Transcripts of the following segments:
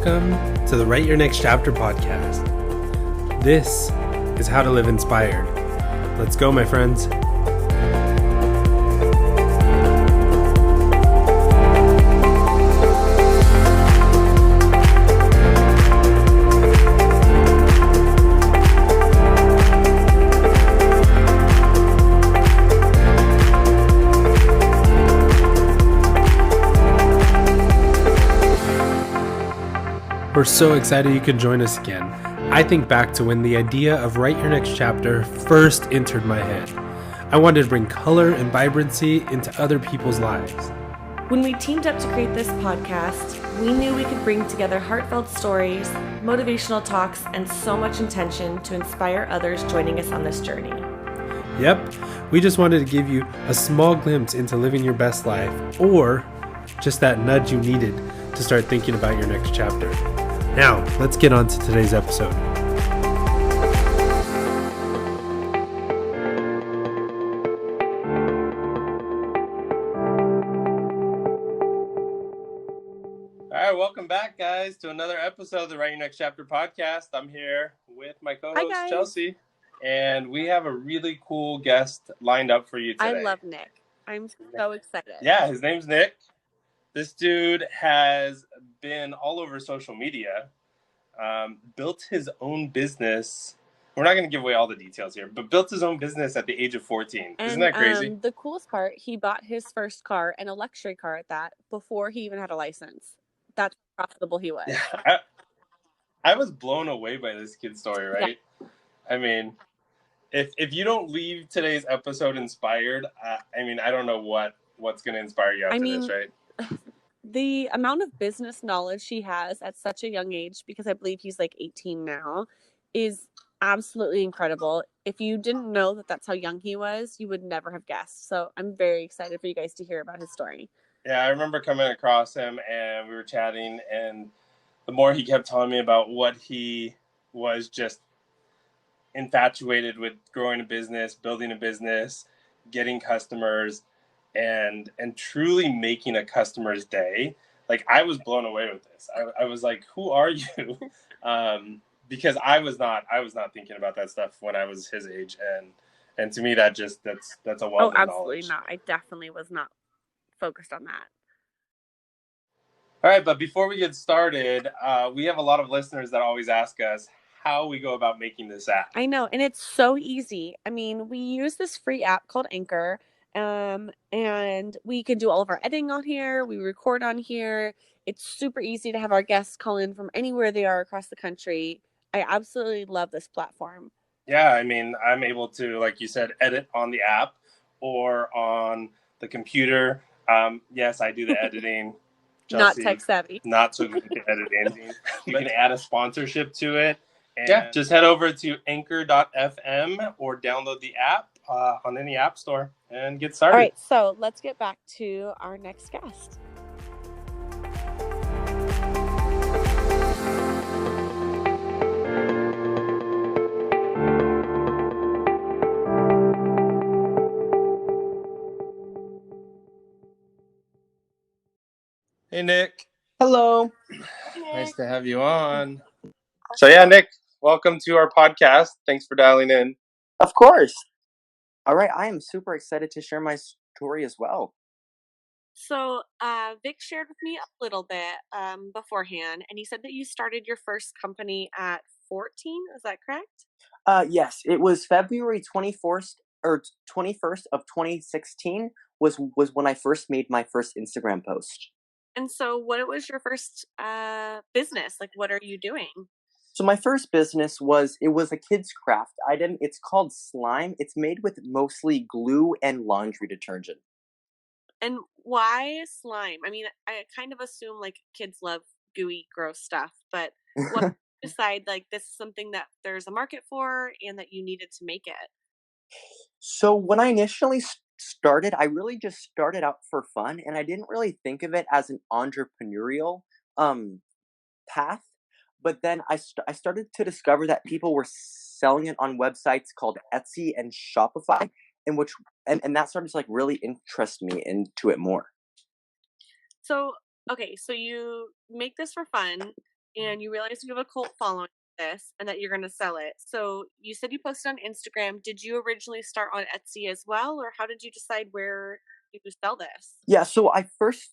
Welcome to the Write Your Next Chapter podcast. This is how to live inspired. Let's go, my friends. We're so excited you could join us again. I think back to when the idea of Write Your Next Chapter first entered my head. I wanted to bring color and vibrancy into other people's lives. When we teamed up to create this podcast, we knew we could bring together heartfelt stories, motivational talks, and so much intention to inspire others joining us on this journey. Yep, we just wanted to give you a small glimpse into living your best life, or just that nudge you needed to start thinking about your next chapter. Now, let's get on to today's episode. All right, welcome back, guys, to another episode of the Write Your Next Chapter podcast. I'm here with my co-host, Chelsea, and we have a really cool guest lined up for you today. I love Nick. I'm so excited. Yeah, his name's Nick. This dude has been all over social media, built his own business. We're not going to give away all the details here, but built his own business at the age of 14. Isn't that crazy? The coolest part, he bought his first car, and a luxury car at that, before he even had a license. That's how profitable he was. Yeah, I was blown away by this kid's story, right? Yeah. I mean, if you don't leave today's episode inspired, I don't know what's going to inspire you after this, right? The amount of business knowledge he has at such a young age, because I believe he's like 18 now, is absolutely incredible. If you didn't know that that's how young he was, you would never have guessed. So I'm very excited for you guys to hear about his story. Yeah, I remember coming across him and we were chatting, and the more he kept telling me about what he was just infatuated with growing a business, building a business, getting customers, and truly making a customer's day. Like, I was blown away with this. I was like, who are you? Because I was not thinking about that stuff when I was his age, and to me that's a wealth of absolutely knowledge. Not. I definitely was not focused on that. All right, but before we get started, we have a lot of listeners that always ask us how we go about making this app. I know, and it's so easy. I mean, we use this free app called Anchor. And we can do all of our editing on here. We record on here. It's super easy to have our guests call in from anywhere they are across the country. I absolutely love this platform. Yeah, I mean, I'm able to, like you said, edit on the app or on the computer. Yes, I do the editing. Chelsea, not tech savvy. Not so good at editing. You can add a sponsorship to it. And just head over to anchor.fm or download the app on any app store and get started. All right, so let's get back to our next guest. Hey, Nick. Hello. Nice to have you on. So yeah, Nick, welcome to our podcast. Thanks for dialing in. Of course. All right, I am super excited to share my story as well. So Vic shared with me a little bit beforehand, and he said that you started your first company at 14. Is that correct? Yes, it was February 21st of 2016 was when I first made my first Instagram post. And so what was your first business? Like, what are you doing? So my first business was a kid's craft item. It's called slime. It's made with mostly glue and laundry detergent. And why slime? I mean, I kind of assume like kids love gooey, gross stuff, but what decide like this is something that there's a market for and that you needed to make it? So when I initially started, I really just started out for fun, and I didn't really think of it as an entrepreneurial path. But then I started to discover that people were selling it on websites called Etsy and Shopify, and that started to like really interest me into it more. So, okay, so you make this for fun. and you realize you have a cult following for this and that you're going to sell it. So you said you posted on Instagram. Did you originally start on Etsy as well, or how did you decide where you would sell this? Yeah, so I first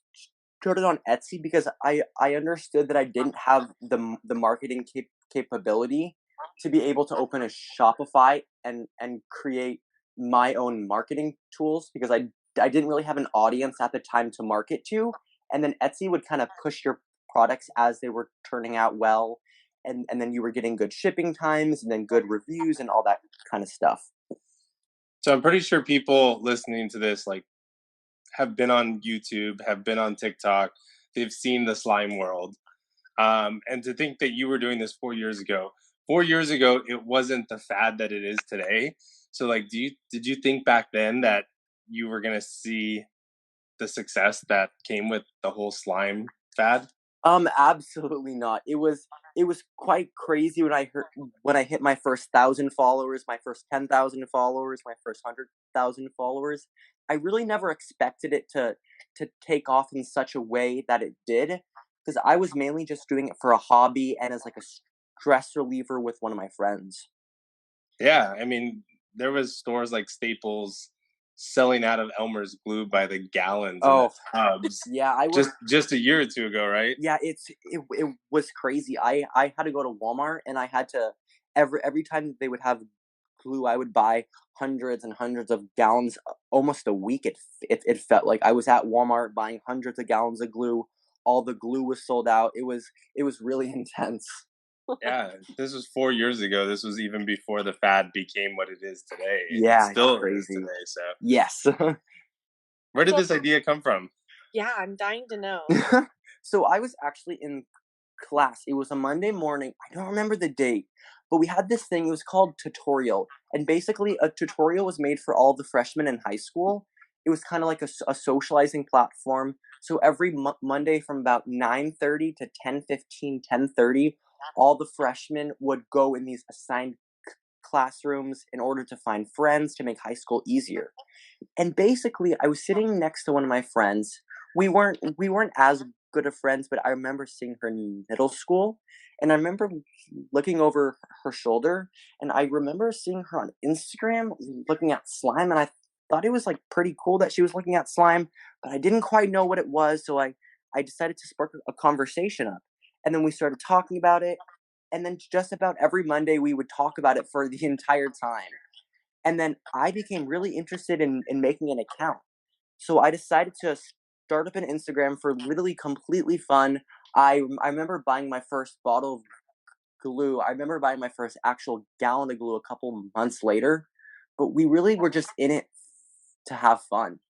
started on Etsy because I understood that I didn't have the marketing capability to be able to open a Shopify and create my own marketing tools because I didn't really have an audience at the time to market to, and then Etsy would kind of push your products as they were turning out well, and then you were getting good shipping times and then good reviews and all that kind of stuff. So I'm pretty sure people listening to this like have been on YouTube, have been on TikTok, they've seen the slime world. And to think that you were doing this 4 years ago, 4 years ago, it wasn't the fad that it is today. So like, did you think back then that you were gonna see the success that came with the whole slime fad? Absolutely not. It was quite crazy when I hit my first 1,000 followers, my first 10,000 followers, my first 100,000 followers. I really never expected it to take off in such a way that it did, because I was mainly just doing it for a hobby and as like a stress reliever with one of my friends. Yeah, I mean, there was stores like Staples selling out of Elmer's glue by the gallons and the Oh, tubs yeah, I was just a year or two ago, right? yeah, it was crazy. I had to go to Walmart and I had to every time they would have glue, I would buy hundreds and hundreds of gallons almost a week. It felt like I was at Walmart buying hundreds of gallons of glue. All the glue was sold out. It was really intense. Yeah, this was 4 years ago. This was even before the fad became what it is today, and it Yeah, it's still is crazy. today. So, Yes. where did So, this idea come from? yeah, I'm dying to know. So I was actually in class. It was a Monday morning. I don't remember the date, but we had this thing. It was called tutorial, and basically a tutorial was made for all the freshmen in high school. It was kind of like a socializing platform. So every Monday from about 9:30 to 10:15, 10:30, all the freshmen would go in these assigned classrooms in order to find friends to make high school easier. And basically, I was sitting next to one of my friends. We weren't as good of friends, but I remember seeing her in middle school, and I remember looking over her shoulder, and I remember seeing her on Instagram looking at slime, and I thought it was like pretty cool that she was looking at slime, but I didn't quite know what it was, so I decided to spark a conversation up, and then we started talking about it, and then just about every Monday we would talk about it for the entire time. And then I became really interested in making an account. So I decided to start up an Instagram for literally completely fun. I remember buying my first bottle of glue. I remember buying my first actual gallon of glue a couple months later. But we really were just in it to have fun.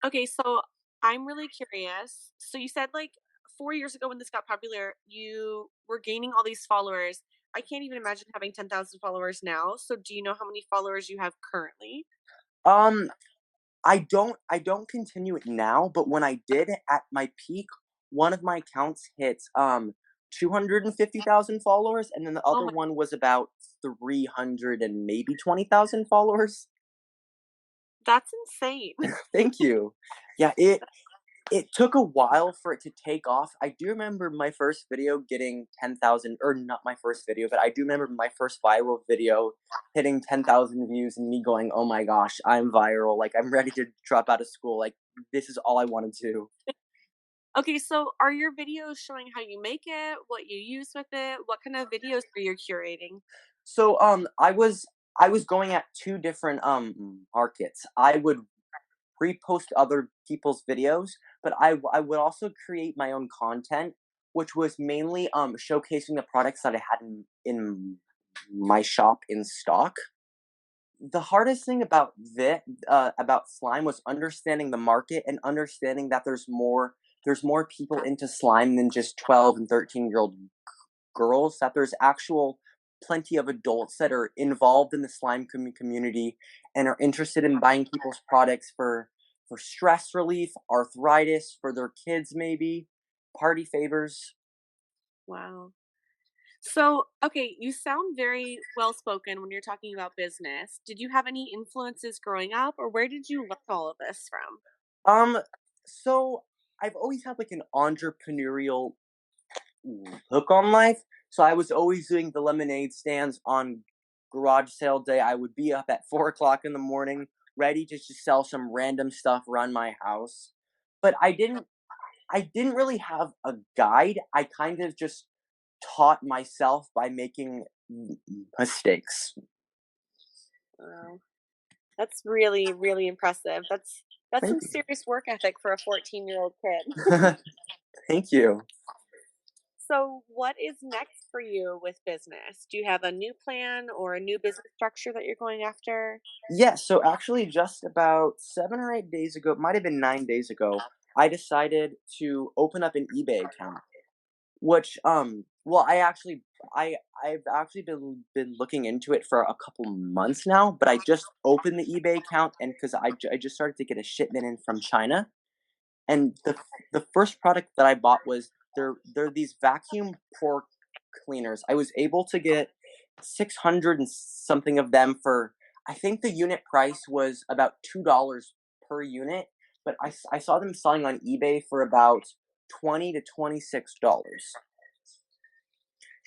Okay, so I'm really curious. So you said like 4 years ago when this got popular, you were gaining all these followers. I can't even imagine having 10,000 followers now. So do you know how many followers you have currently? Um, I don't continue it now, but when I did at my peak, one of my accounts hit 250,000 followers, and then the Oh other my, one was about 300 and maybe 20,000 followers. that's insane. Thank you. Yeah, it took a while for it to take off. I do remember my first video getting 10,000, or not my first video, but I do remember my first viral video hitting 10,000 views and me going, "Oh my gosh, I'm viral. Like I'm ready to drop out of school. Like this is all I want to do." Okay, so are your videos showing how you make it, what you use with it? What kind of videos are you curating? So I was going at two different markets. I would repost other people's videos, but I would also create my own content, which was mainly showcasing the products that I had in my shop in stock. The hardest thing about slime was understanding the market and understanding that there's more people into slime than just 12 and 13-year-old girls, that there's actual plenty of adults that are involved in the slime community and are interested in buying people's products for stress relief, arthritis, for their kids maybe, party favors. Wow. So, okay, you sound very well spoken when you're talking about business. Did you have any influences growing up, or where did you learn all of this from? Um, so I've always had like an entrepreneurial hook on life. So I was always doing the lemonade stands on garage sale day. I would be up at 4 o'clock in the morning, ready to just sell some random stuff around my house. But I didn't really have a guide. I kind of just taught myself by making mistakes. Wow. That's really, really impressive. That's some Thank serious work ethic for a 14-year-old kid. you. Thank you. So, what is next for you with business? Do you have a new plan or a new business structure that you're going after? Yeah, so actually just about 7 or 8 days ago, it might have been 9 days ago, I decided to open up an eBay account. Which well I've actually been looking into it for a couple months now, but I just opened the eBay account and because I just started to get a shipment in from China. And the first product that I bought was they're these vacuum pore cleaners. I was able to get 600 and something of them for, I think the unit price was about $2 per unit, but I saw them selling on eBay for about 20 to $26.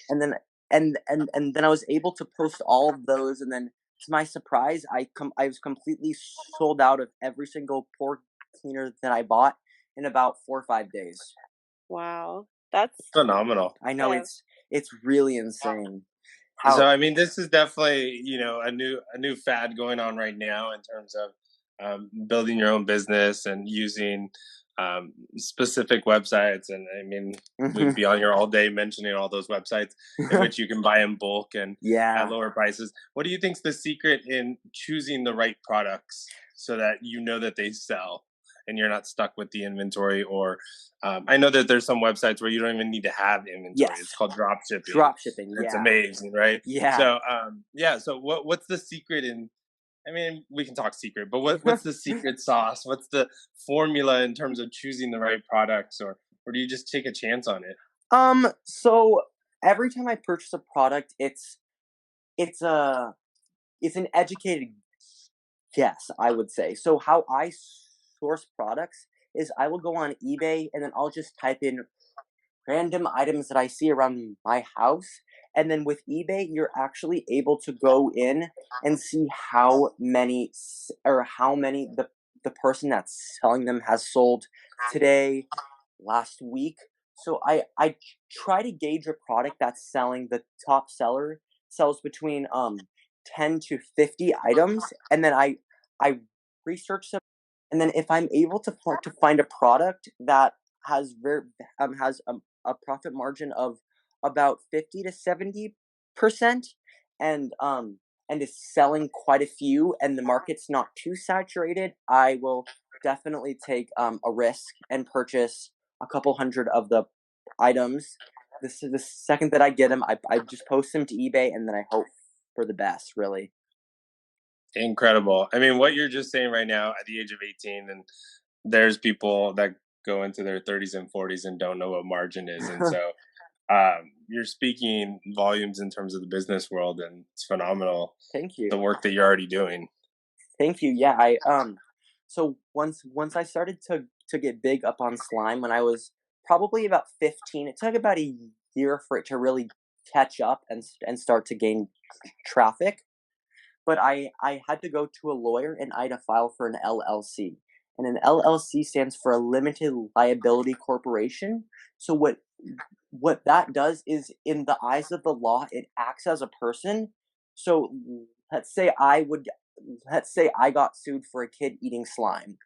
And then I was able to post all of those, and then to my surprise, I was completely sold out of every single pore cleaner that I bought in about 4 or 5 days. Wow. That's Phenomenal. I know impressive. it's really insane So how I mean, this is definitely a new fad going on right now in terms of building your own business and using specific websites. And I mean, we'd be on here all day mentioning all those websites in which you can buy in bulk and at yeah. lower prices. What do you think's the secret in choosing the right products so that you know that they sell and you're not stuck with the inventory? Or I know that there's some websites where you don't even need to have inventory. Yes. It's called drop shipping. Drop shipping, It's yeah. amazing, right? Yeah. So yeah. So what's the secret in? I mean, we can talk secret, but what's the secret sauce? What's the formula in terms of choosing the right products, or do you just take a chance on it? So every time I purchase a product, it's a it's an educated guess, I would say. So how I source products is I will go on eBay and then I'll just type in random items that I see around my house. And then with eBay, you're actually able to go in and see how many the person that's selling them has sold today, last week. So I try to gauge a product that's selling. The top seller sells between 10 to 50 items, and then I research them, and then if I'm able to find a product that has a profit margin of about 50 to 70%, and is selling quite a few, and the market's not too saturated, I will definitely take a risk and purchase a couple hundred of the items. The second that I get them, I just post them to eBay, and then I hope for the best. Really. Incredible. I mean, what you're just saying right now at the age of 18, and there's people that go into their 30s and 40s and don't know what margin is, and so you're speaking volumes in terms of the business world, and it's phenomenal Thank you. the work that you're already doing. Thank you. Yeah, so once I started to get big up on slime when I was probably about 15, it took about a year for it to really catch up and start to gain traffic. But I had to go to a lawyer and I had to file for an LLC. And an LLC stands for a limited liability corporation. So what that does is, in the eyes of the law, it acts as a person. So let's say let's say I got sued for a kid eating slime.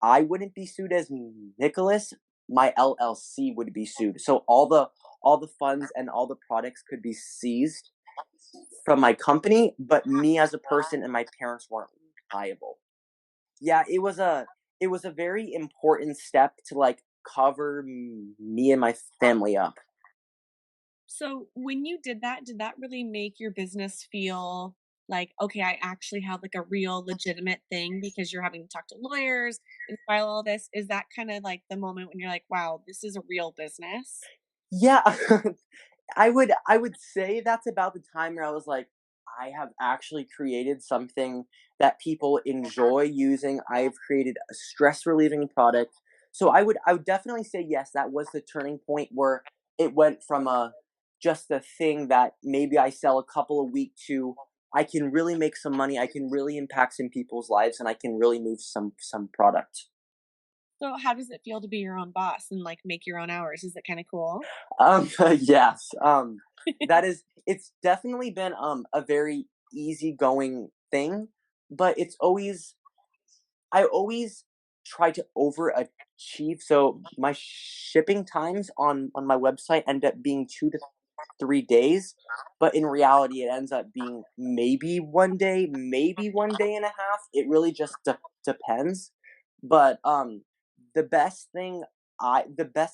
I wouldn't be sued as Nicholas. My LLC would be sued. So all the funds and all the products could be seized from my company, but me as a person and my parents weren't liable. Yeah, it was a very important step to like cover me and my family up. So, when you did that really make your business feel like, okay, I actually have like a real legitimate thing because you're having to talk to lawyers and file all this? Is that kind of like the moment when you're like, wow, this is a real business? Yeah, I would say that's about the time where I was like, I have actually created something that people enjoy using. I've created a stress relieving product. So I would definitely say yes, that was the turning point where it went from just a thing that maybe I sell a couple a week to I can really make some money, I can really impact some people's lives, and I can really move some product. So how does it feel to be your own boss and like make your own hours? Is it kind of cool? Yes. That is it's definitely been a very easygoing thing, but I always try to overachieve. So my shipping times on my website end up being 2 to 3 days, but in reality, it ends up being maybe 1 day, maybe 1 day and a half. It really just depends. But the best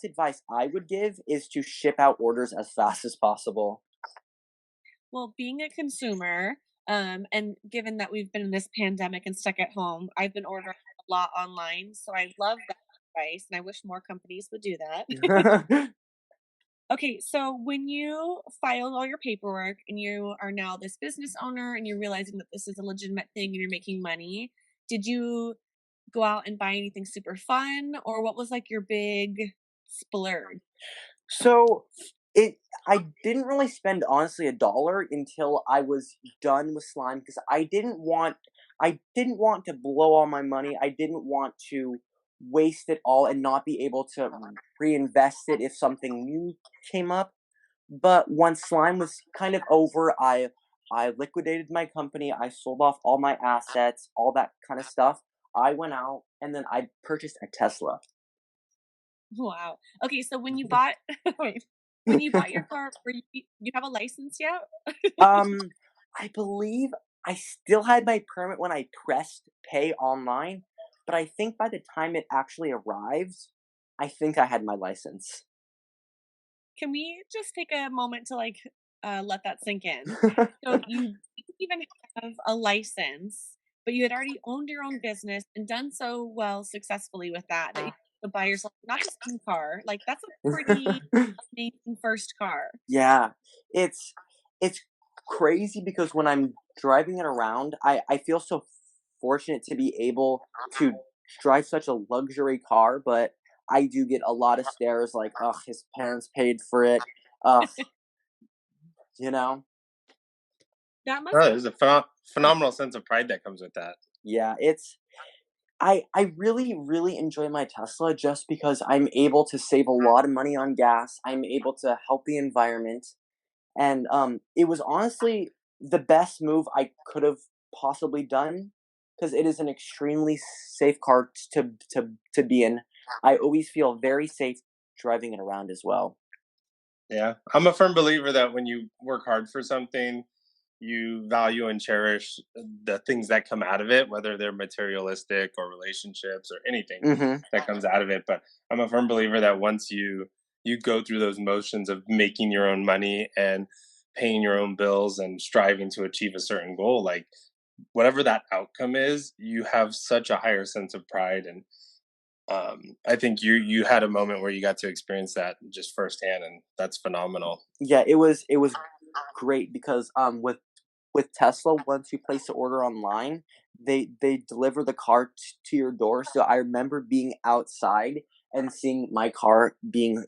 advice I would give is to ship out orders as fast as possible. Well, being a consumer, and given that we've been in this pandemic and stuck at home, I've been ordering a lot online. So I love that advice and I wish more companies would do that. Okay, so when you filed all your paperwork and you are now this business owner and you're realizing that this is a legitimate thing and you're making money, did you go out and buy anything super fun or what was like your big splurge? So it I didn't really spend honestly a dollar until I was done with slime because I didn't want to blow all my money. I didn't want to waste it all and not be able to reinvest it if something new came up. But once slime was kind of over, I liquidated my company. I sold off all my assets, all that kind of stuff. I went out and then I purchased a Tesla. Wow. Okay, so when you bought wait, when you bought your car, were you have a license yet? Um, I believe I still had my permit when I pressed pay online, but I think by the time it actually arrives, I think I had my license. Can we just take a moment to like let that sink in? So you didn't even have a license, but you had already owned your own business and done so well successfully with that that you could buy yourself not just one car. Like that's a pretty amazing first car. Yeah, it's it's crazy because when I'm driving it around, I feel so fortunate to be able to drive such a luxury car, but I do get a lot of stares like, "Ugh, his parents paid for it." Ugh, you know? That Oh, must there's a phenomenal sense of pride that comes with that. Yeah, it's I really, really enjoy my Tesla just because I'm able to save a lot of money on gas. I'm able to help the environment, and it was honestly the best move I could have possibly done because it is an extremely safe car to be in. I always feel very safe driving it around as well. Yeah, I'm a firm believer that when you work hard for something, you value and cherish the things that come out of it, whether they're materialistic or relationships or anything Hmm. that comes out of it. But I'm a firm believer that once you go through those motions of making your own money and paying your own bills and striving to achieve a certain goal, like whatever that outcome is, you have such a higher sense of pride. And I think you had a moment where you got to experience that just firsthand, and that's phenomenal. Yeah, it was great because with Tesla, once you place the order online, they deliver the car to your door. So I remember being outside and seeing my car being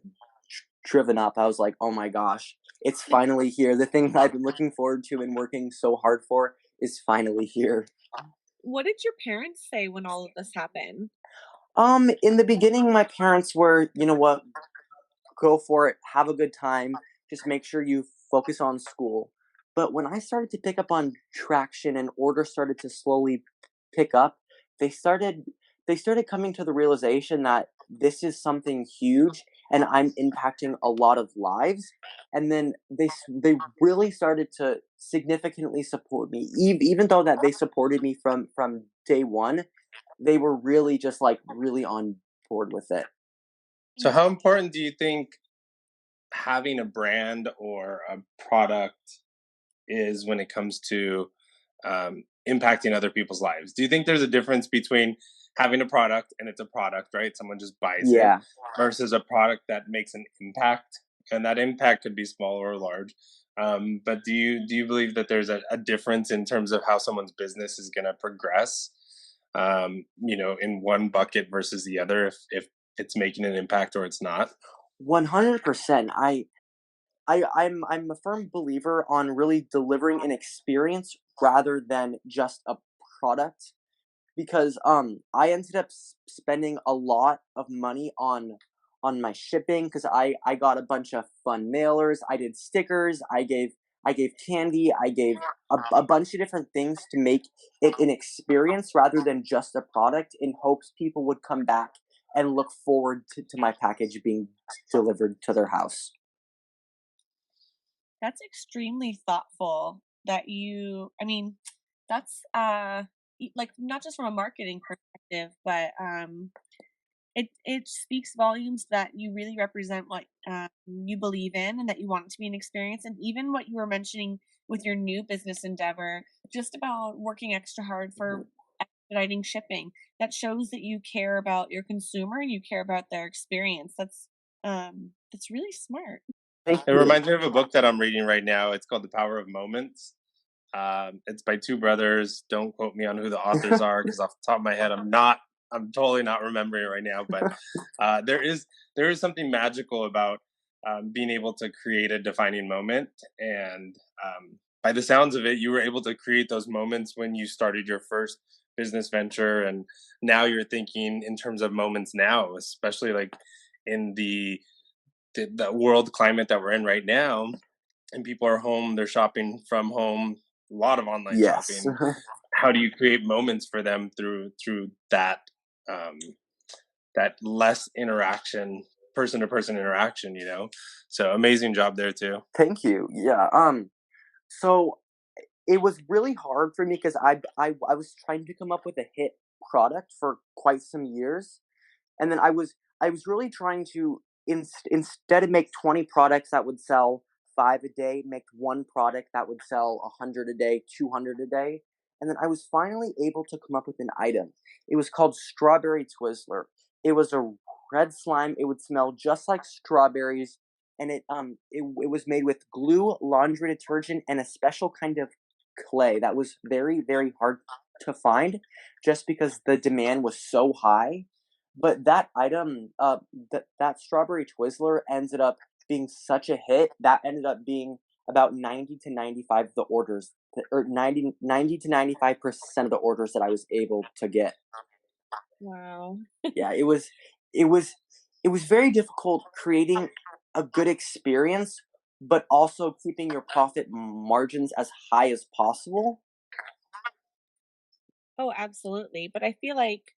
driven up. I was like, "Oh my gosh, it's finally here. The thing that I've been looking forward to and working so hard for is finally here." what did your parents say when all of this happened? In the beginning, my parents were, you know what, go for it, have a good time, just make sure you focus on school. But when I started to pick up on traction and orders started to slowly pick up, they started they started coming to the realization that this is something huge and I'm impacting a lot of lives. And then they really started to significantly support me, even though that they supported me from day one. They were really just like really on board with it. So, how important do you think having a brand or a product is when it comes to impacting other people's lives? Do you think there's a difference between having a product and it's a product, right? Someone just buys it Yeah. versus a product that makes an impact, and that impact could be small or large. But do you believe that there's a difference in terms of how someone's business is going to progress? In one bucket versus the other, if it's making an impact or it's not. 100%. I'm a firm believer on really delivering an experience rather than just a product, because I ended up spending a lot of money on my shipping, because I got a bunch of fun mailers, I did stickers, I gave candy, I gave a bunch of different things to make it an experience rather than just a product, in hopes people would come back and look forward to my package being delivered to their house. That's extremely thoughtful that I mean, that's like not just from a marketing perspective, but it speaks volumes that you really represent what you believe in and that you want it to be an experience. And even what you were mentioning with your new business endeavor, just about working extra hard for expediting shipping, that shows that you care about your consumer and you care about their experience. That's really smart. Thank It you. reminds me of a book that I'm reading right now. It's called The Power of Moments. It's by two brothers. Don't quote me on who the authors are, because off the top of my head, I'm totally not remembering it right now. But there is something magical about being able to create a defining moment. And by the sounds of it, you were able to create those moments when you started your first business venture, and now you're thinking in terms of moments now, especially like in the world climate that we're in right now, and people are home, they're shopping from home, a lot of online Yes. shopping. How do you create moments for them through that um, that less interaction, person to person interaction? So amazing job there too. Thank you. Yeah. So it was really hard for me, because I was trying to come up with a hit product for quite some years, and then I was really trying to, instead of make 20 products that would sell 5 a day, make one product that would sell 100 a day, 200 a day, and then I was finally able to come up with an item. It was called Strawberry Twizzler. It was a red slime. It would smell just like strawberries, and it was made with glue, laundry detergent, and a special kind of clay that was very, very hard to find, just because the demand was so high. But that item, that Strawberry Twizzler, ended up being such a hit that ended up being about 90 to 95 of the orders, or 90 to 95% of the orders that I was able to get. Wow. Yeah, it was it was very difficult creating a good experience, but also keeping your profit margins as high as possible. Oh, absolutely. But I feel like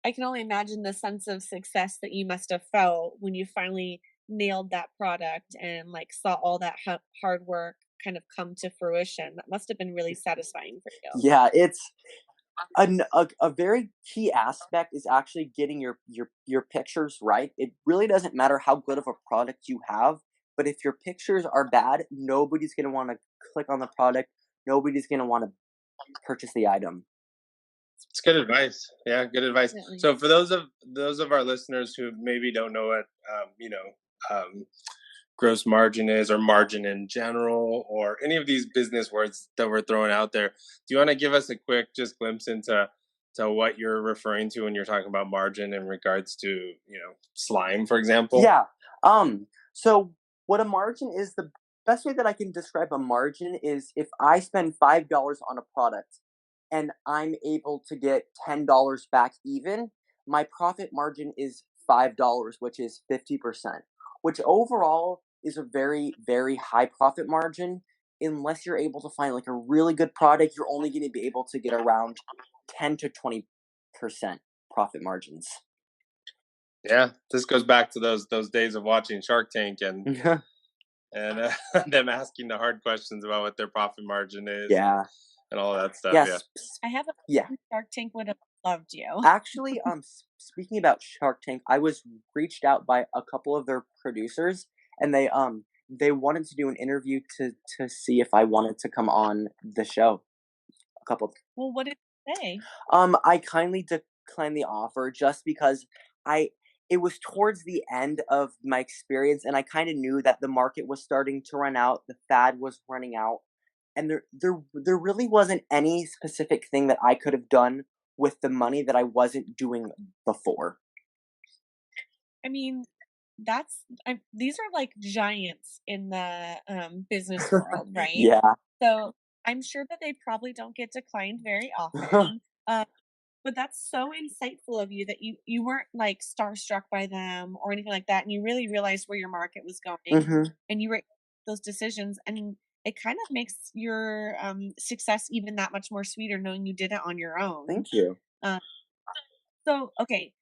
I can only imagine the sense of success that you must have felt when you finally nailed that product and like saw all that hard work kind of come to fruition. That must have been really satisfying for you. Yeah, it's a very key aspect is actually getting your pictures right. It really doesn't matter how good of a product you have, but if your pictures are bad, nobody's gonna want to click on the product. Nobody's gonna want to purchase the item. It's good advice. Yeah, good advice. Definitely. So for those of our listeners who maybe don't know what um, gross margin is, or margin in general, or any of these business words that we're throwing out there, do you want to give us a quick just glimpse into what you're referring to when you're talking about margin in regards to slime, for example? Yeah. So what a margin is, the best way that I can describe a margin is, if I spend $5 on a product and I'm able to get $10 back even, my profit margin is $5, which is 50%, which overall is a very, very high profit margin. Unless you're able to find like a really good product, you're only going to be able to get around 10 to 20% profit margins. Yeah, this goes back to those days of watching Shark Tank, and them asking the hard questions about what their profit margin is, Yeah. and all that stuff. Yeah. Yes. I have a Yeah. Shark Tank would have loved you. Actually, speaking about Shark Tank, I was reached out by a couple of their producers, and they wanted to do an interview to see if I wanted to come on the show. A couple. Well, what did you say? I kindly declined the offer, just because I it was towards the end of my experience, and I kind of knew that the market was starting to run out, the fad was running out, and there really wasn't any specific thing that I could have done with the money that I wasn't doing before. I mean, these are like giants in the business world, right? Yeah. So I'm sure that they probably don't get declined very often. But that's so insightful of you that you weren't like starstruck by them or anything like that, and you really realized where your market was going, hmm and you were those decisions, and it kind of makes your success even that much more sweeter knowing you did it on your own. Thank you. Uh, so okay,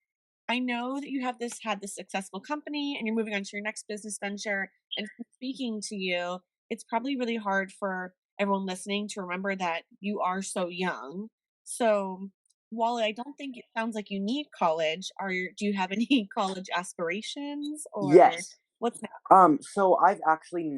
I know that you have had this successful company and you're moving on to your next business venture. And from speaking to you, it's probably really hard for everyone listening to remember that you are so young. So while I don't think it sounds like you need college, do you have any college aspirations or Yes. what's next? So I've actually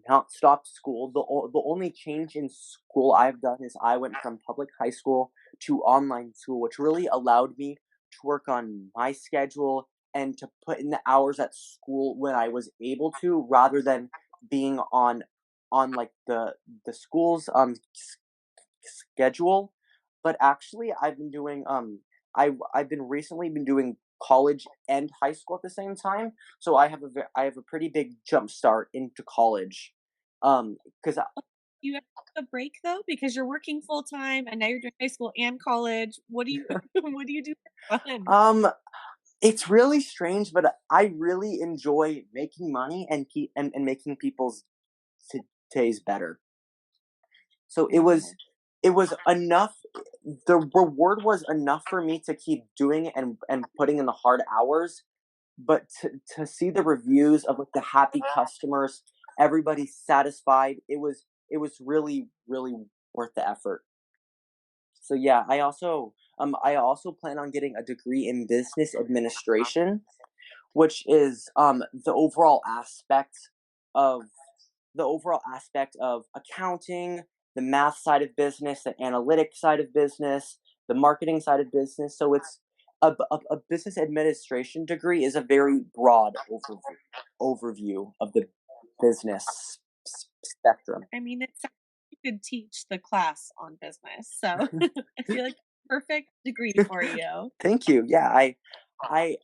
not stopped school. The only change in school I've done is I went from public high school to online school, which really allowed me to work on my schedule and to put in the hours at school when I was able to, rather than being on like the school's schedule. But actually, I've been recently been doing college and high school at the same time, so I have a pretty big jump start into college. Because You have a break though because you're working full time and now you're doing high school and college. What do you what do you do for fun? it's really strange, but I really enjoy making money and making people's days better. So Wow. it was enough. The reward was enough for me to keep doing it and putting in the hard hours, but to see the reviews of like the happy customers, everybody satisfied, it was really worth the effort. So yeah, I also plan on getting a degree in business administration, which is of the overall aspect of accounting, the math side of business, the analytics side of business, the marketing side of business. So it's a business administration degree is a very broad overview of the business spectrum. I mean, it sounds like you could teach the class on business, so I feel like perfect degree for you. Thank you. Yeah, I I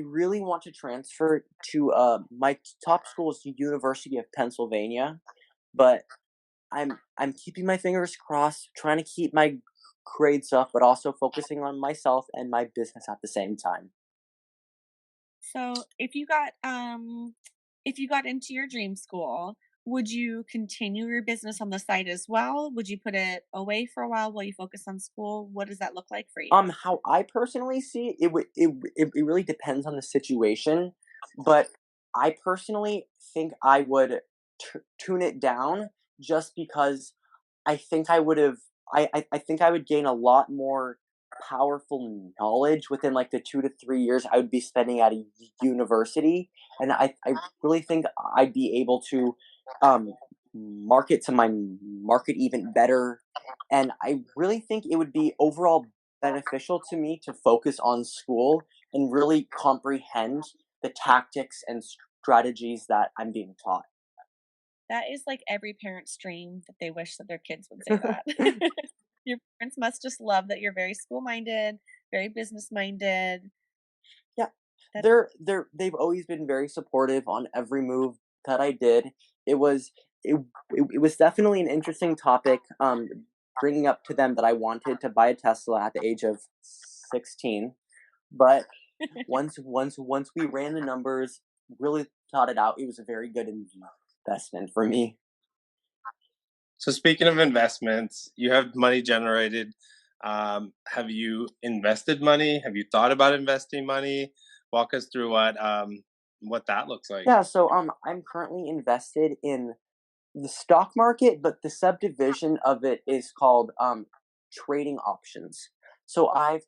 really want to transfer to my top school is the University of Pennsylvania, but I'm keeping my fingers crossed, trying to keep my grades up, but also focusing on myself and my business at the same time. So, if you got into your dream school, would you continue your business on the side as well? Would you put it away for a while you focus on school? What does that look like for you? How I personally see it, it really depends on the situation, but I personally think I would tune it down just because I think I would have I think I would gain a lot more powerful knowledge within like the 2 to 3 years I would be spending at a university, and I really think I'd be able to um market to my market even better, and I really think it would be overall beneficial to me to focus on school and really comprehend the tactics and strategies that I'm being taught. That is like every parent's dream that they wish that their kids would say that. Your parents must just love that you're very school minded, very business minded. Yeah, That they've always been very supportive on every move that I did. It was it was definitely an interesting topic. Bringing up to them that I wanted to buy a Tesla at the age of 16, but once we ran the numbers, really thought it out, it was a very good investment for me. So speaking of investments, you have money generated. Have you invested money? Have you thought about investing money? Walk us through what that looks like. Yeah, so I'm currently invested in the stock market, but the subdivision of it is called trading options. So I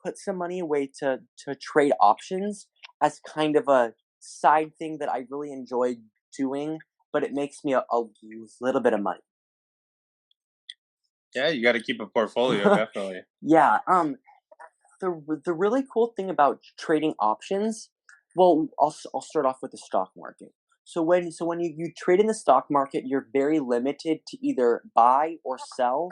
put some money away to trade options as kind of a side thing that I really enjoy doing, but it makes me a little bit of money. Yeah, you got to keep a portfolio, definitely. Yeah. The really cool thing about trading options, well, I'll start off with the stock market. So when you trade in the stock market, you're very limited to either buy or sell.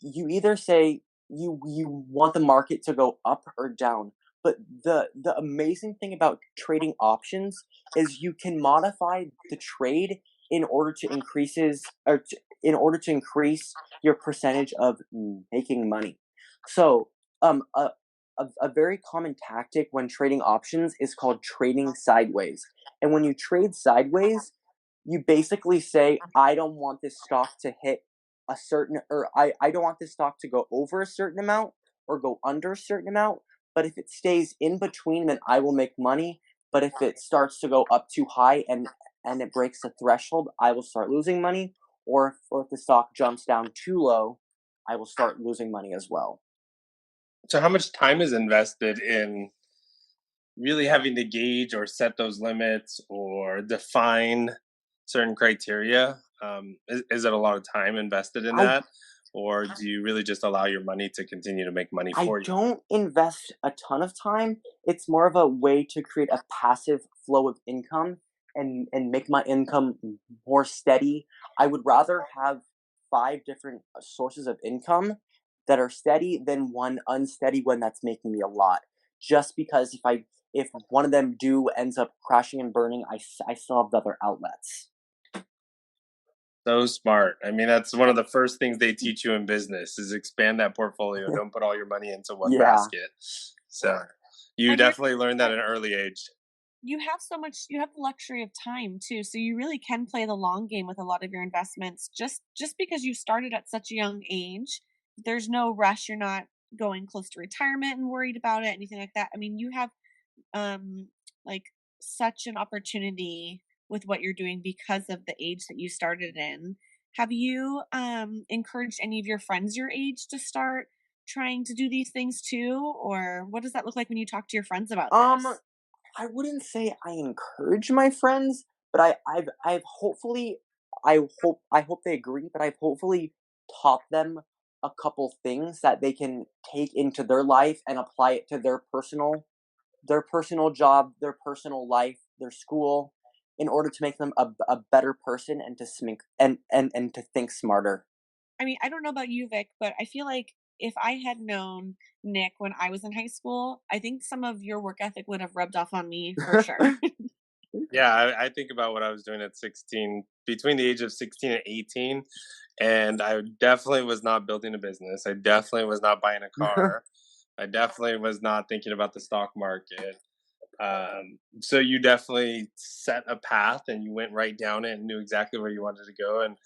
You either say you want the market to go up or down, But the amazing thing about trading options is you can modify the trade in order to in order to increase your percentage of making money. So, a very common tactic when trading options is called trading sideways. And when you trade sideways, you basically say, I don't want this stock to hit a certain, or I don't want this stock to go over a certain amount or go under a certain amount. But if it stays in between, then I will make money. But if it starts to go up too high and it breaks the threshold, I will start losing money. Or if the stock jumps down too low, I will start losing money as well. So how much time is invested in really having to gauge or set those limits or define certain criteria? Is it a lot of time invested in that? Or do you really just allow your money to continue to make money I for you? don't invest a ton of time. It's more of a way to create a passive flow of income and make my income more steady. I would rather have 5 different sources of income that are steady than one unsteady one that's making me a lot. Just because if one of them ends up crashing and burning, I still have the other outlets. So smart. I mean, that's one of the first things they teach you in business is expand that portfolio. Don't put all your money into one Yeah. basket. So you definitely learned that at an early age. You have you have the luxury of time too, so you really can play the long game with a lot of your investments. Just because you started at such a young age, there's no rush. You're not going close to retirement and worried about it, anything like that. I mean, you have like such an opportunity with what you're doing because of the age that you started in. Have you encouraged any of your friends your age to start trying to do these things too, or what does that look like when you talk to your friends about this? I wouldn't say I encourage my friends, but I've hopefully I hope they agree, but I've hopefully taught them a couple things that they can take into their life and apply it to their personal job, their personal life, their school, in order to make them a better person and to think and to think smarter. I mean, I don't know about you, Vic, but I feel like if I had known Nick when I was in high school, I think some of your work ethic would have rubbed off on me for sure. Yeah, I think about what I was doing at 16, between the age of 16 and 18, and I definitely was not building a business. I definitely was not buying a car. I definitely was not thinking about the stock market. So you definitely set a path and you went right down it and knew exactly where you wanted to go. And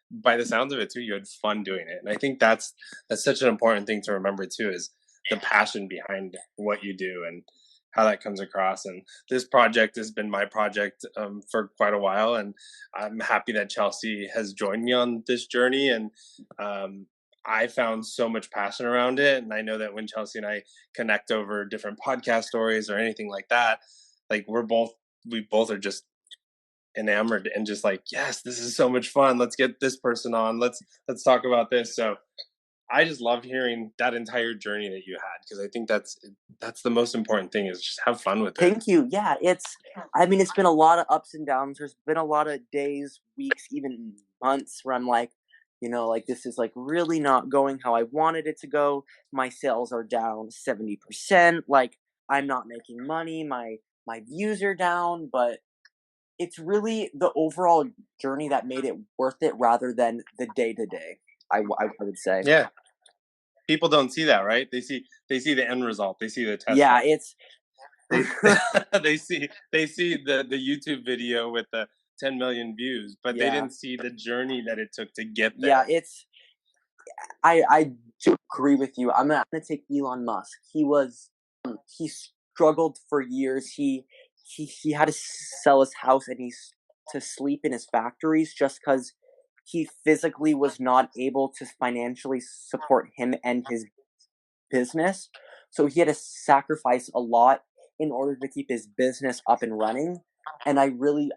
by the sounds of it too, you had fun doing it. And I think that's such an important thing to remember too, is the passion behind what you do and how that comes across. And this project has been my project for quite a while, and I'm happy that Chelsea has joined me on this journey. And I found so much passion around it, and I know that when Chelsea and I connect over different podcast stories or anything like that, like we both are just enamored and just like, yes, this is so much fun. Let's get this person on. Let's talk about this. So I just love hearing that entire journey that you had, because I think that's the most important thing, is just have fun with it. Thank you. Yeah, it's been a lot of ups and downs. There's been a lot of days, weeks, even months where I'm like, like this is like really not going how I wanted it to go. My sales are down 70%. Like I'm not making money. My views are down, but it's really the overall journey that made it worth it rather than the day to day. I would say. Yeah. People don't see that, right? They see the end result. They see the test. Yeah, run. it's They, they see the YouTube video with the 10 million views, but they didn't see the journey that it took to get there. Yeah, I do agree with you. I'm gonna take Elon Musk. He struggled for years. He had to sell his house and he's to sleep in his factories just because he physically was not able to financially support him and his business. So he had to sacrifice a lot in order to keep his business up and running. And I really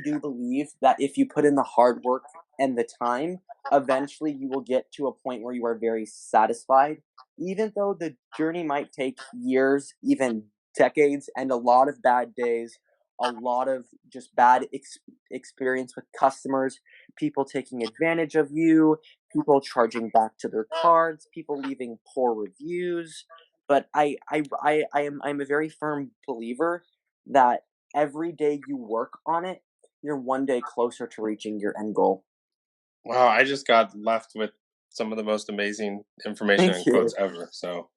do believe that if you put in the hard work and the time, eventually you will get to a point where you are very satisfied. Even though the journey might take years, even decades, and a lot of bad days, a lot of just bad experience with customers, people taking advantage of you, people charging back to their cards, people leaving poor reviews. But I'm a very firm believer that every day you work on it, you're one day closer to reaching your end goal. Wow, I just got left with some of the most amazing information Thank and you. quotes ever. So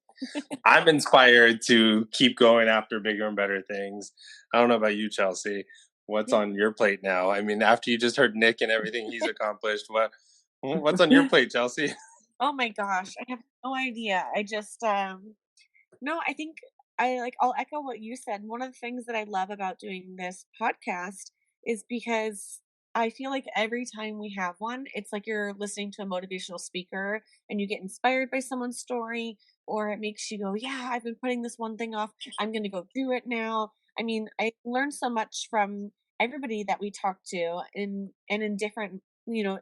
I'm inspired to keep going after bigger and better things. I don't know about you, Chelsea. What's on your plate now? I mean, after you just heard Nick and everything he's accomplished, what's on your plate, Chelsea? Oh my gosh, I have no idea. I just no, I think I'll echo what you said. One of the things that I love about doing this podcast is because I feel like every time we have one, it's like you're listening to a motivational speaker and you get inspired by someone's story, or it makes you go, yeah, I've been putting this one thing off. I'm going to go do it now. I mean, I learned so much from everybody that we talk to in different,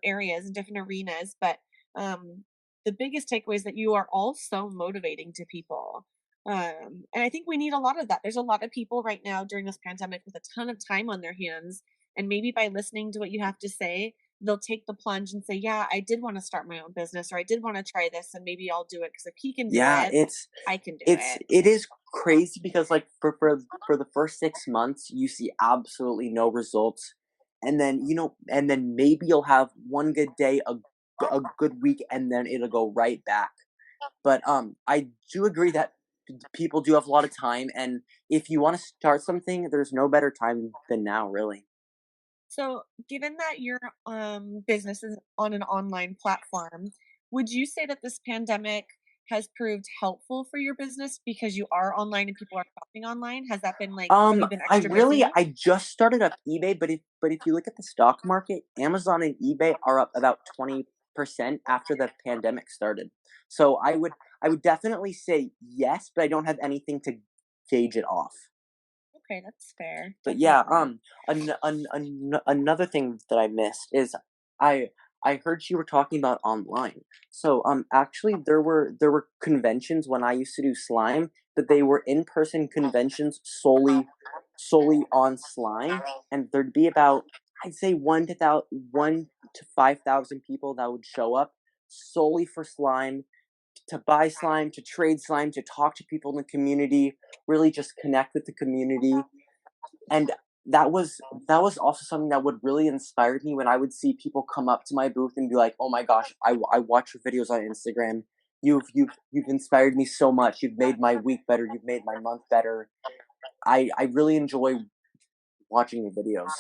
areas and different arenas, but the biggest takeaway is that you are all so motivating to people. And I think we need a lot of that. There's a lot of people right now during this pandemic with a ton of time on their hands. And maybe by listening to what you have to say, they'll take the plunge and say, yeah, I did want to start my own business, or I did want to try this, and maybe I'll do it because if he can do Yeah, it, I can do it. it is crazy because like for the first 6 months you see absolutely no results, and then and then maybe you'll have one good day, a good week, and then it'll go right back. But I do agree that people do have a lot of time, and if you want to start something, there's no better time than now, really. So, given that your business is on an online platform, would you say that this pandemic has proved helpful for your business because you are online and people are shopping online? Has that been like, have you been extra busy? I just started up eBay, but if you look at the stock market, Amazon and eBay are up about 20% after the pandemic started. So I would definitely say yes, but I don't have anything to gauge it off. Okay, that's fair. But yeah, Definitely. another thing that I missed is I I heard you were talking about online. So actually there were conventions when I used to do slime, but they were in-person conventions solely on slime, and there'd be about, I'd say, 1 to 5,000 people that would show up solely for slime, to buy slime, to trade slime, to talk to people in the community, really just connect with the community. And that was also something that would really inspire me when I would see people come up to my booth and be like, "Oh my gosh, I watch your videos on Instagram. You've inspired me so much. You've made my week better. You've made my month better. I really enjoy watching your videos."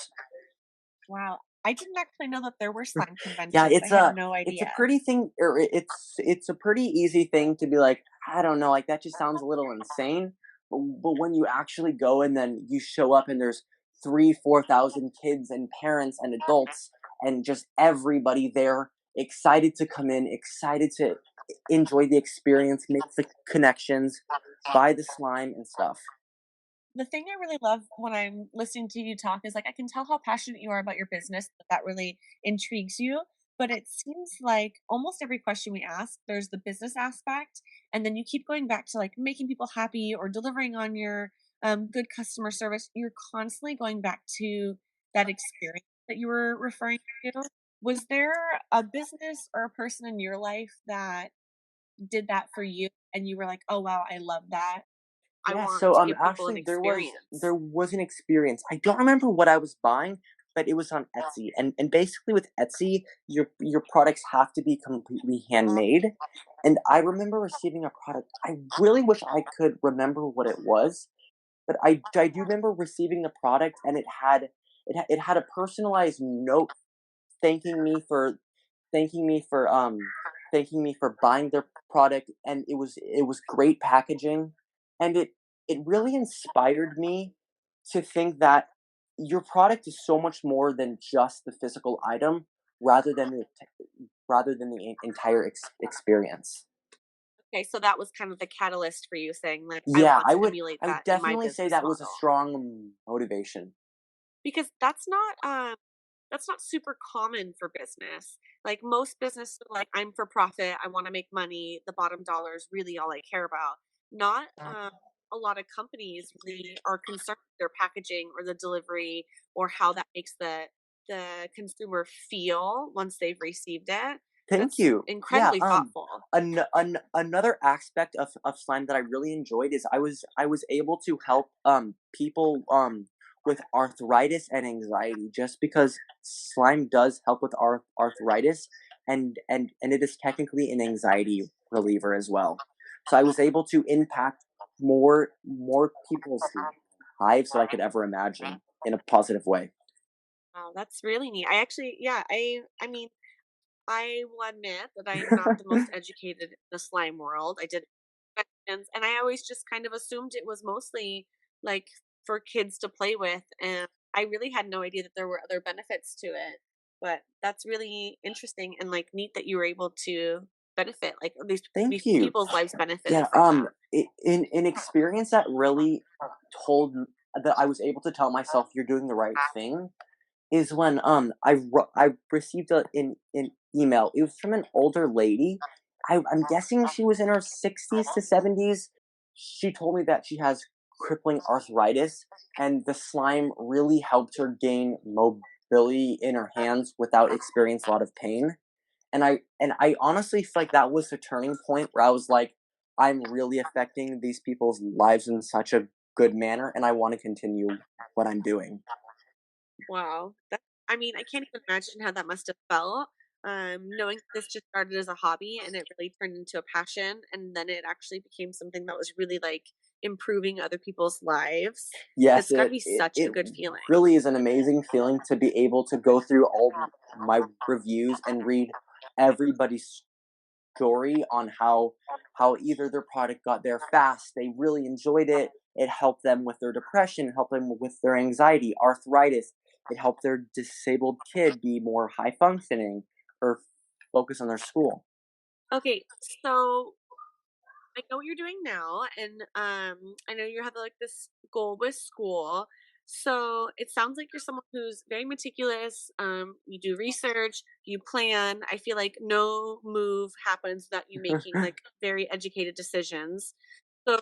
Wow. I didn't actually know that there were slime Yeah, conventions. I had no it's a idea. pretty thing, or it's a pretty easy thing to be like, I don't know, like that just sounds a little insane. But when you actually go and then you show up and there's 3, 4,000 kids and parents and adults and just everybody there excited to come in, excited to enjoy the experience, make the connections, buy the slime and stuff. The thing I really love when I'm listening to you talk is like I can tell how passionate you are about your business, that really intrigues you. But it seems like almost every question we ask, there's the business aspect, and then you keep going back to like making people happy or delivering on your good customer service. You're constantly going back to that experience that you were referring to. Was there a business or a person in your life that did that for you, and you were like, "Oh wow, I love that. I Yeah, want so to give people an actually experience." there was an experience. I don't remember what I was buying, but it was on Etsy. And basically with Etsy, your products have to be completely handmade. And I remember receiving a product. I really wish I could remember what it was, but I do remember receiving the product, and it had a personalized note thanking me for thanking me for thanking me for buying their product, and it was great packaging, and it really inspired me to think that your product is so much more than just the physical item, rather than rather than the entire experience. Okay, so that was kind of the catalyst for you saying, like, "I Yeah, want to emulate I would that in my definitely say business that was a model." strong motivation. Because that's not super common for business. Like, most businesses are like, "I'm for profit, I wanna make money, the bottom dollar is really all I care about." Not, a lot of companies really are concerned with their packaging or the delivery or how that makes the consumer feel once they've received it. Thank you. Incredibly thoughtful. Another aspect of slime that I really enjoyed is I was able to help people with arthritis and anxiety, just because slime does help with arthritis, and it is technically an anxiety reliever as well. So I was able to impact more people's lives than I could ever imagine in a positive way. Wow, that's really neat. I actually, yeah, I mean, I will admit that I'm not the most educated in the slime world. I did questions, and I always just kind of assumed it was mostly like for kids to play with, and I really had no idea that there were other benefits to it. But that's really interesting and like neat that you were able to benefit, like Thank these you. people's lives benefited Yeah, from that. in an experience that really that I was able to tell myself you're doing the right thing is when I received an email. It was from an older lady. I'm guessing she was in her 60s to 70s. She told me that she has crippling arthritis, and the slime really helped her gain mobility in her hands without experiencing a lot of pain. And I honestly feel like that was the turning point where I was like, I'm really affecting these people's lives in such a good manner, and I want to continue what I'm doing. Wow. I mean, I can't even imagine how that must have felt. Knowing this just started as a hobby and it really turned into a passion, and then it actually became something that was really like improving other people's lives. Yes, It's got to be such a good feeling. really is an amazing feeling to be able to go through all my reviews and read everybody's story on how either their product got there fast, they really enjoyed it, it helped them with their depression, helped them with their anxiety, arthritis, it helped their disabled kid be more high functioning or focus on their school. Okay, so I know what you're doing now, and I know you have like this goal with school. So it sounds like you're someone who's very meticulous. You do research, you plan. I feel like no move happens without you making like very educated decisions. So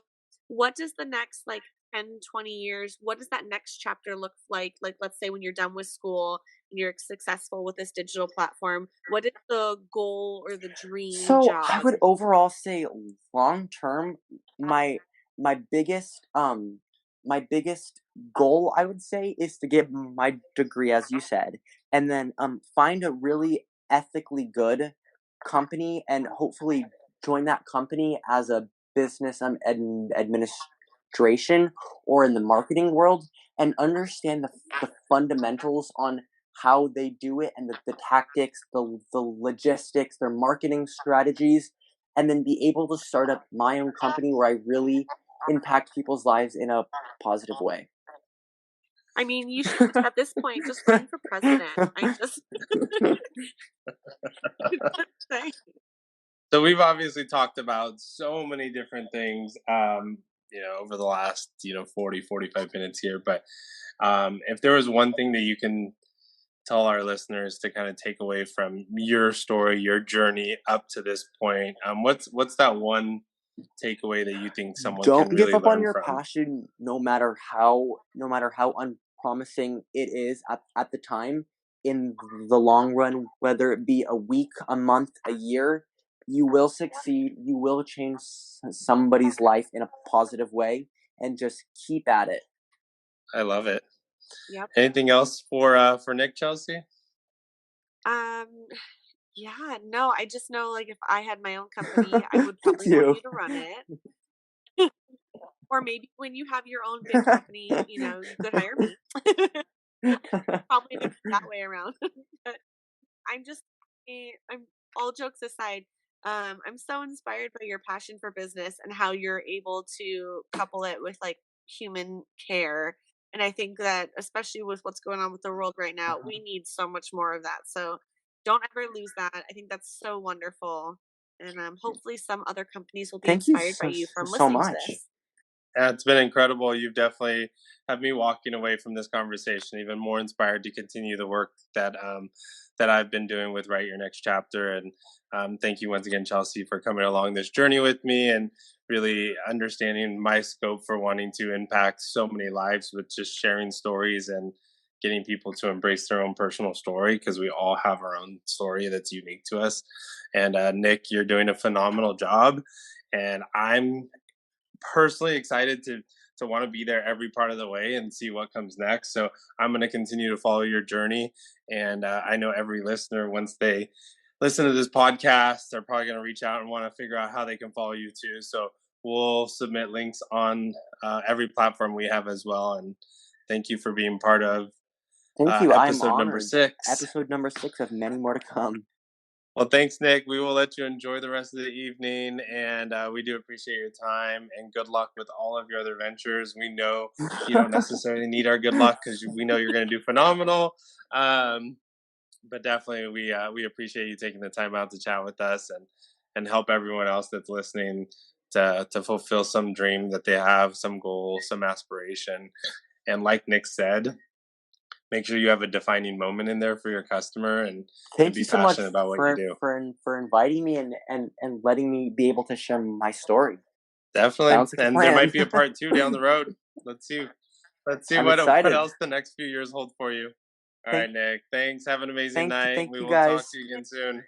what does the next like 10, 20 years, what does that next chapter look like? Like, let's say when you're done with school and you're successful with this digital platform, what is the goal or the dream So I job? would overall say long term, my my biggest my biggest goal I would say is to get my degree, as you said, and then find a really ethically good company and hopefully join that company as a business administration or in the marketing world, and understand the fundamentals on how they do it and the tactics, the logistics, their marketing strategies, and then be able to start up my own company where I really impact people's lives in a positive way. I mean, you should just at this point just run for president. I just say. So we've obviously talked about so many different things, over the last, 40, 45 minutes here. But if there was one thing that you can tell our listeners to kind of take away from your story, your journey up to this point, what's that one takeaway that you think someone can Don't give really up on learn your from? passion, no matter how unpromising it is at the time. In the long run, whether it be a week, a month, a year, you will succeed. You will change somebody's life in a positive way, and just keep at it. I love it. Yep. Anything else for Nick, Chelsea? Um, yeah, no, I just know like if I had my own company, I would Thank probably want you. you to run it. Or maybe when you have your own big company, you could hire me. Probably that way around. But I'm just, I'm all jokes aside. I'm so inspired by your passion for business and how you're able to couple it with like human care. And I think that especially with what's going on with the world right now, we need so much more of that. So don't ever lose that. I think that's so wonderful. And hopefully some other companies will be Thank you inspired by you from so listening to much. this. Yeah, it's been incredible. You've definitely had me walking away from this conversation even more inspired to continue the work that I've been doing with Write Your Next Chapter. And thank you once again, Chelsea, for coming along this journey with me and really understanding my scope for wanting to impact so many lives with just sharing stories and getting people to embrace their own personal story, because we all have our own story that's unique to us. And Nick, you're doing a phenomenal job, and I'm personally excited to want to be there every part of the way and see what comes next. So I'm going to continue to follow your journey, and I know every listener, once they listen to this podcast, they're probably going to reach out and want to figure out how they can follow you too. So we'll submit links on every platform we have as well. And thank you for being part of Thank you. I'm episode number honored. 6. Episode number 6 of many more to come. Well, thanks, Nick. We will let you enjoy the rest of the evening, and we do appreciate your time, and good luck with all of your other ventures. We know you don't necessarily need our good luck, because we know you're going to do phenomenal. But definitely, we appreciate you taking the time out to chat with us and help everyone else that's listening to fulfill some dream that they have, some goal, some aspiration. And like Nick said, make sure you have a defining moment in there for your customer, and Thank be you so much passionate about what you do. for inviting me and letting me be able to share my story. Definitely. Sounds like a And plan. there might be a part 2 down the road. Let's see I'm what excited. else the next few years hold for you. All right, Nick. Thanks. Have an amazing night. Thank We you will guys. talk to you again soon.